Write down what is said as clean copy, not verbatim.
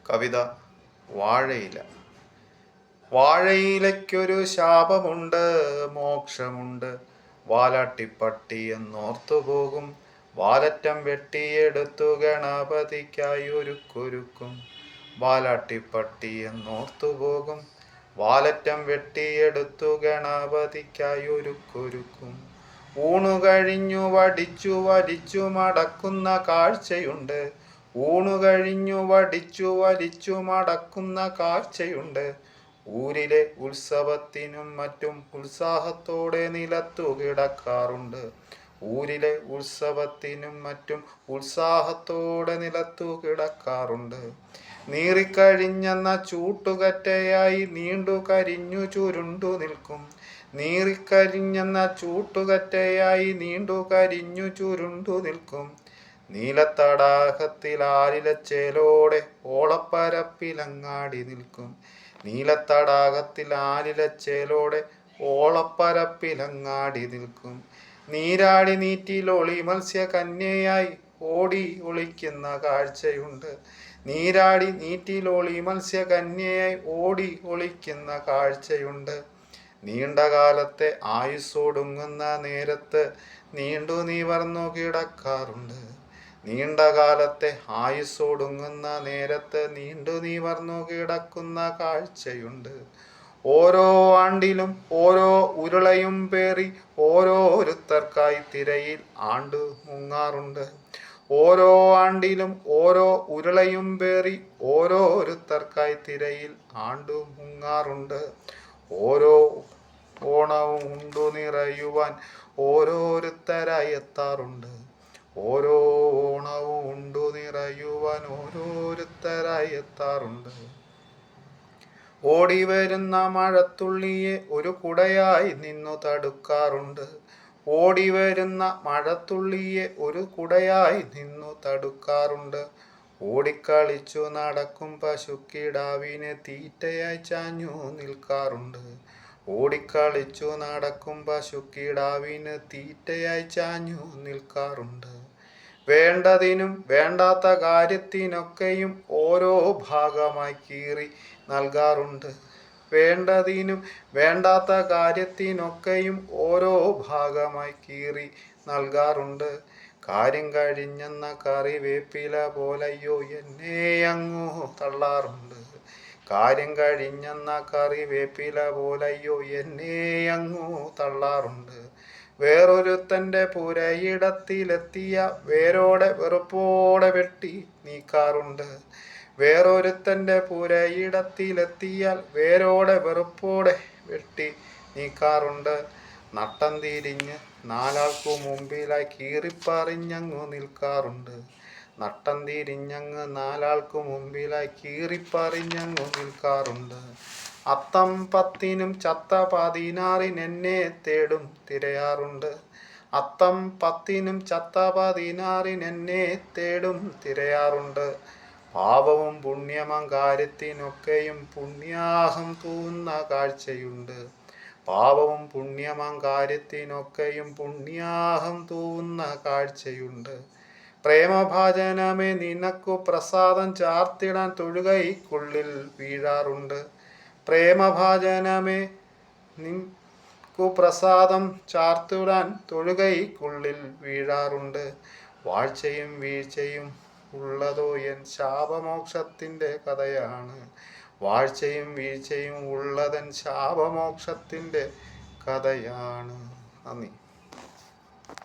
കവിത വാഴയില. വാഴയിലയ്ക്കൊരു ശാപമുണ്ട്, മോക്ഷമുണ്ട്. വാലാട്ടിപ്പട്ടി എന്നോർത്തുപോകും. വാലറ്റം വെട്ടിയെടുത്തു ഗണപതിക്കായി ഒരുക്കൊരുക്കും. വാലാട്ടിപ്പട്ടി എന്നോർത്തുപോകും. വാലറ്റം വെട്ടിയെടുത്തു ഗണപതിക്കായി ഒരുക്കൊരുക്കും. ഊണുകഴിഞ്ഞു വടിച്ചു വലിച്ചു മടക്കുന്ന കാഴ്ചയുണ്ട്. ഊണുകഴിഞ്ഞു വടിച്ചു വലിച്ചു മടക്കുന്ന കാഴ്ചയുണ്ട്. ഊരിലെ ഉത്സവത്തിനും മറ്റും ഉത്സാഹത്തോടെ നിലത്തു കിടക്കാറുണ്ട്. ഊരിലെ ഉത്സവത്തിനും മറ്റും ഉത്സാഹത്തോടെ നിലത്തു കിടക്കാറുണ്ട്. നീറിക്കഴിഞ്ഞെന്ന ചൂട്ടുകറ്റയായി നീണ്ടു കരിഞ്ഞു ചുരുണ്ടു നിൽക്കും. നീറിക്കരിഞ്ഞെന്ന ചൂട്ടുകറ്റയായി നീണ്ടു കരിഞ്ഞു ചുരുണ്ടു നിൽക്കും. നീലത്തടാകത്തിൽ ആലിലച്ചേലോടെ ഓളപ്പരപ്പിലങ്ങാടി നിൽക്കും. നീലത്തടാകത്തിൽ ആലിലച്ചേലോടെ ഓളപ്പരപ്പിലങ്ങാടി നിൽക്കും. നീരാടി നീറ്റിലൊളി മത്സ്യകന്യയായി ഓടി ഒളിക്കുന്ന കാഴ്ചയുണ്ട്. നീരാടി നീറ്റിലൊളി മത്സ്യകന്യയായി ഓടി ഒളിക്കുന്ന കാഴ്ചയുണ്ട്. നീണ്ടകാലത്തെ ആയുസ്സൊടുങ്ങുന്ന നേരത്ത് നീണ്ടു നിവർന്നു കിടക്കാറുണ്ട്. നീണ്ടകാലത്തെ ആയുസ്സൊടുങ്ങുന്ന നേരത്ത് നീണ്ടു നിവർന്നു കിടക്കുന്ന കാഴ്ചയുണ്ട്. ഓരോ ആണ്ടിലും ഓരോ ഉരുളയും പേറി ഓരോരുത്തർക്കായി തിരയിൽ ആണ്ടു മുങ്ങാറുണ്ട്. ഓരോ ആണ്ടിലും ഓരോ ഉരുളയും പേറി ഓരോരുത്തർക്കായി തിരയിൽ ആണ്ടു മുങ്ങാറുണ്ട്. ഓരോ ഓണവും ഉണ്ടു നിറയുവാൻ ഓരോരുത്തരായി എത്താറുണ്ട്. ഓരോ ഓണവും ഉണ്ടു നിറയുവാൻ ഓരോരുത്തരായി എത്താറുണ്ട്. ഓടിവരുന്ന മഴത്തുള്ളിയെ ഒരു കുടയായി നിന്നു തടുക്കാറുണ്ട്. ഓടിവരുന്ന മഴത്തുള്ളിയെ ഒരു കുടയായി നിന്നു തടുക്കാറുണ്ട്. ഓടിക്കളിച്ചു നടക്കും പശുക്കിടാവിനെ തീറ്റയായി ചാഞ്ഞു നിൽക്കാറുണ്ട്. ഓടിക്കളിച്ചു നടക്കും പശുക്കിടാവിന് തീറ്റയായി ചാഞ്ഞു നിൽക്കാറുണ്ട്. വേണ്ടതിനും വേണ്ടാത്ത കാര്യത്തിനൊക്കെയും ഓരോ ഭാഗമായി കീറി നൽകാറുണ്ട്. വേണ്ടതിനും വേണ്ടാത്ത കാര്യത്തിനൊക്കെയും ഓരോ ഭാഗമായി കീറി നൽകാറുണ്ട്. കാര്യം കഴിഞ്ഞെന്ന കറിവേപ്പില പോലയ്യോ എന്നെ അങ്ങു തള്ളാറുണ്ട്. കാര്യം കഴിഞ്ഞെന്ന കറിവേപ്പില പോലയ്യോ എന്നെ അങ്ങു തള്ളാറുണ്ട്. വേറൊരുത്തൻ്റെ പുരയിടത്തിലെത്തിയ വേരോടെ വെറുപ്പോടെ വെട്ടി നീക്കാറുണ്ട്. വേറൊരുത്തൻ്റെ പുരയിടത്തിലെത്തിയാൽ വേരോടെ വെറുപ്പോടെ വെട്ടി നീക്കാറുണ്ട്. നട്ടം തിരിഞ്ഞ് നാലാൾക്കു മുമ്പിലായി കീറിപ്പറിഞ്ഞങ്ങു നിൽക്കാറുണ്ട്. നട്ടം തിരിഞ്ഞങ്ങ് നാലാൾക്കു മുമ്പിലായി കീറിപ്പറിഞ്ഞങ്ങു നിൽക്കാറുണ്ട്. അത്തം 10-നും ചത്ത 16-നെന്നെ തേടും തിരയാറുണ്ട്. അത്തം 10-നും ചത്ത 16-നെന്നെ തേടും തിരയാറുണ്ട്. പാപവും പുണ്യമം കാര്യത്തിനൊക്കെയും പുണ്യാഹം തൂവുന്ന കാഴ്ചയുണ്ട്. പാപവും പുണ്യമം കാര്യത്തിനൊക്കെയും പുണ്യാഹം തൂവുന്ന കാഴ്ചയുണ്ട്. പ്രേമഭാജനമേ നിനക്കു പ്രസാദം ചാർത്തിടാൻ തൊഴുകൈക്കുള്ളിൽ വീഴാറുണ്ട്. പ്രേമഭാജനമേ നിനക്കു പ്രസാദം ചാർത്തിടാൻ തൊഴുകൈക്കുള്ളിൽ വീഴാറുണ്ട്. വാഴ്ചയും വീഴ്ചയും ഉള്ളതോ എൻ ശാപമോക്ഷത്തിൻ്റെ കഥയാണ്. വാഴ്ചയും വീഴ്ചയും ഉള്ളതൻ ശാപമോക്ഷത്തിൻ്റെ കഥയാണ്. നന്ദി.